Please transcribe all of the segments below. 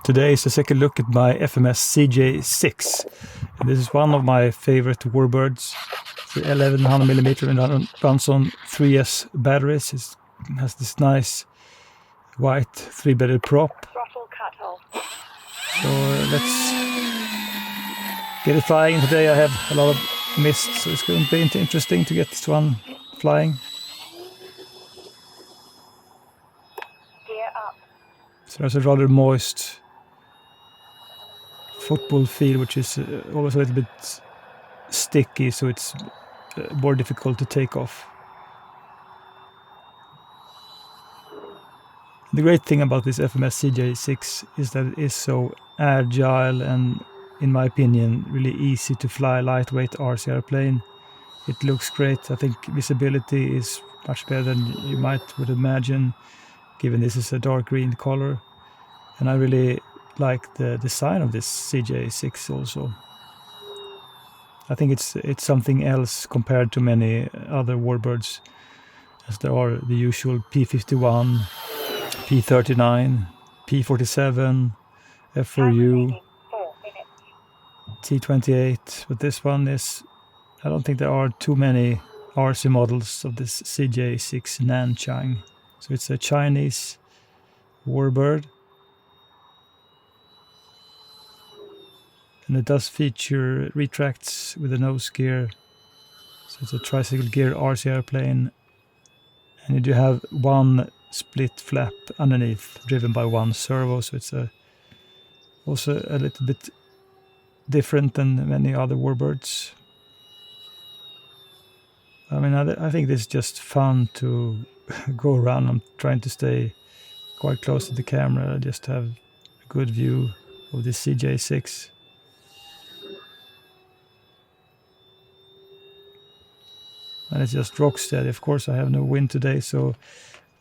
Today is a second look at my FMS CJ6. And this is one of my favorite warbirds. It's 1100mm and runs on 3S batteries. It has this nice white 3-bedded prop. So let's get it flying. Today I have a lot of mist, so it's going to be interesting to get this one flying. So there's a rather moist football field, which is always a little bit sticky, so it's more difficult to take off. The great thing about this FMS CJ6 is that it is so agile and, in my opinion, really easy to fly, lightweight RC airplane. It looks great. I think visibility is much better than you would imagine, given this is a dark green color. And I really like the design of this CJ6 also. I think it's something else compared to many other warbirds, as there are the usual P51, P39, P47, F4U, T28, but this one is, I don't think there are too many RC models of this CJ6 Nanchang. So it's a Chinese warbird. And it does feature retracts with a nose gear. So it's a tricycle gear RC airplane. And you do have one split flap underneath, driven by one servo. So it's also a little bit different than many other warbirds. I mean, I think this is just fun to go around. I'm trying to stay quite close to the camera, just to have a good view of this CJ6. And it's just rock steady. Of course, I have no wind today, so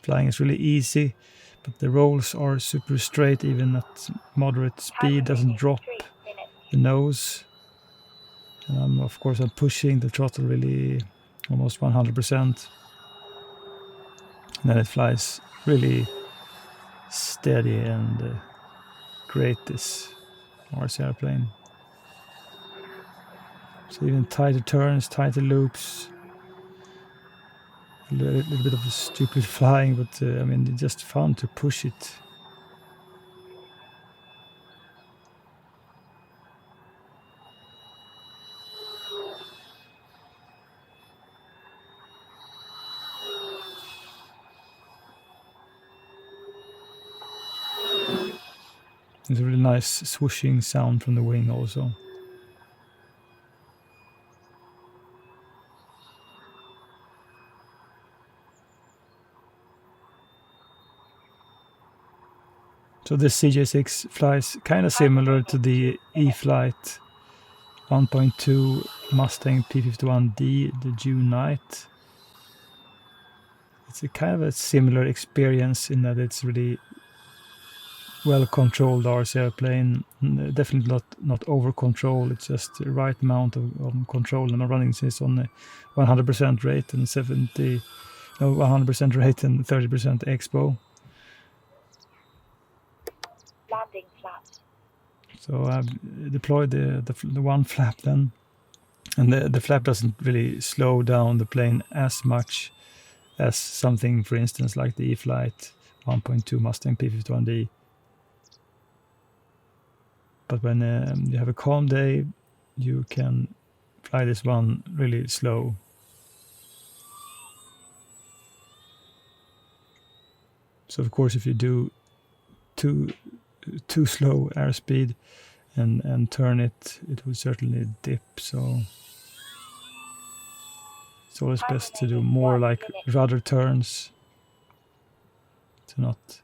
flying is really easy. But the rolls are super straight, even at moderate speed, doesn't drop the nose. And of course, I'm pushing the throttle really almost 100%. And then it flies really steady and great, this RC airplane. So even tighter turns, tighter loops. A little bit of a stupid flying, but I mean, it's just fun to push it. There's a really nice swooshing sound from the wing also. So this CJ6 flies kind of similar to the E-Flight 1.2 Mustang P51D, the June night. It's a kind of a similar experience in that it's really well-controlled RC airplane. Definitely not over-control, it's just the right amount of control. And I'm running this on a 100% rate and 100% rate and 30% expo. Landing flaps. So I've deployed the one flap then, and the flap doesn't really slow down the plane as much as something, for instance, like the E-Flight 1.2 Mustang P51D. But when you have a calm day, you can fly this one really slow. So of course, if you do too slow airspeed and turn it will certainly dip. So it's always best to do more like rudder turns, to not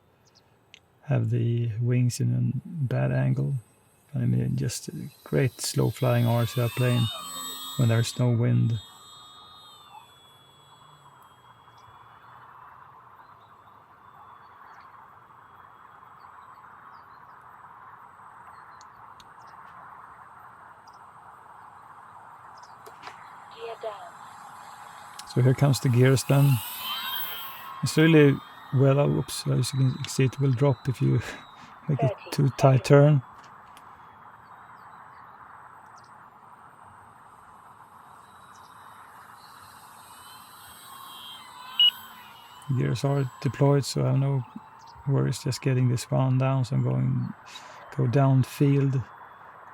have the wings in a bad angle. I mean, just a great slow flying RC airplane when there's no wind. So here comes the gears then. It's really well, oops, as you can see, it will drop if you make it 30 too tight turn. Gears are deployed, so I have no worries just getting this one down. So I'm go downfield,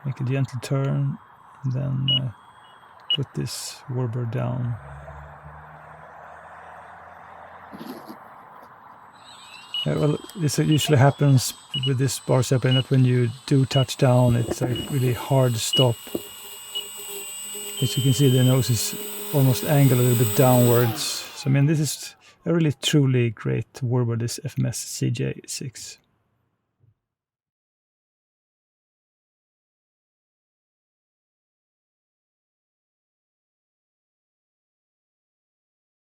make a gentle turn, and then put this warbird down. Well, this usually happens with this bar airplane, that when you do touch down, it's a really hard stop. As you can see, the nose is almost angled a little bit downwards. So I mean, this is a really truly great warbird, this FMS CJ6.